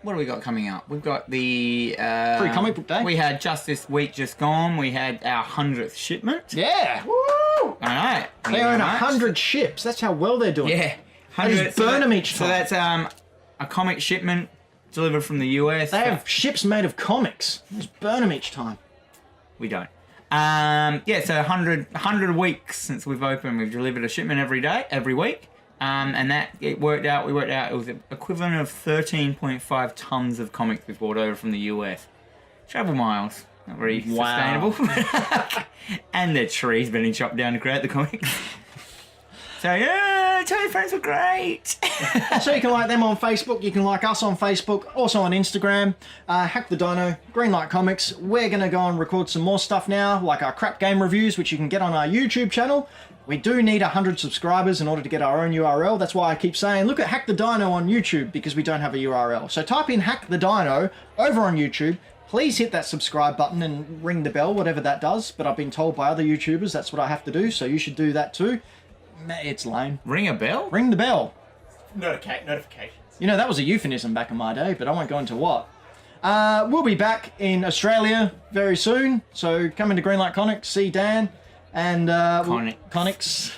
What do we got coming up? We've got the Free comic book day. We had just this week just gone. We had our 100th shipment. Yeah. Woo! All right. They own 100 ships. That's how well they're doing. Yeah. They just burn them each time. So that's a comic shipment delivered from the US. They have ships made of comics. Just burn them each time. We don't. Yeah, so 100 weeks since we've opened. We've delivered a shipment every week. And that, we worked out it was the equivalent of 13.5 tons of comics we brought over from the US. Travel miles. Not very sustainable. And the trees being chopped down to create the comics. So yeah, tell your friends are great. So you can like them on Facebook, you can like us on Facebook, also on Instagram, Hack the Dino, Greenlight Comics. We're going to go and record some more stuff now, like our crap game reviews, which you can get on our YouTube channel. We do need 100 subscribers in order to get our own URL. That's why I keep saying, look at Hack the Dino on YouTube, because we don't have a URL. So type in Hack the Dino over on YouTube. Please hit that subscribe button and ring the bell, whatever that does. But I've been told by other YouTubers that's what I have to do, so you should do that too. It's lame. Ring a bell? Ring the bell. Notifications. You know, that was a euphemism back in my day, but I won't go into what. We'll be back in Australia very soon, so come into Greenlight Comics, see Dan, and Comics.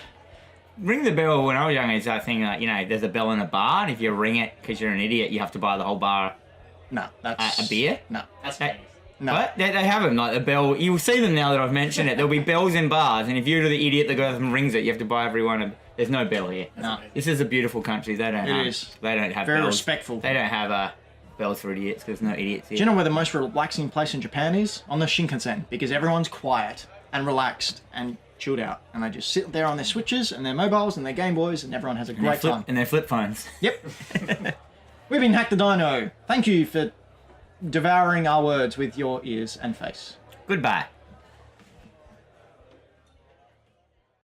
Ring the bell when I was young is I think, there's a bell in a bar, and if you ring it because you're an idiot, you have to buy the whole bar No, that's A beer? No, That's Hey. genius. no. What? They have them, like the bell. You'll see them now that I've mentioned it. There'll be bells in bars, and if you're the idiot that goes and rings it, you have to buy everyone a... There's no bell here. No. amazing. This is a beautiful country. They don't It is. They don't have Very bells. respectful. They don't have bells for idiots, because there's no idiots here. Do you know where the most relaxing place in Japan is? On the Shinkansen, because everyone's quiet and relaxed and chilled out, and they just sit there on their Switches and their mobiles and their Game Boys, and everyone has a great time. And their flip phones. Yep. We've been Hack the Dino. Thank you for devouring our words with your ears and face. Goodbye.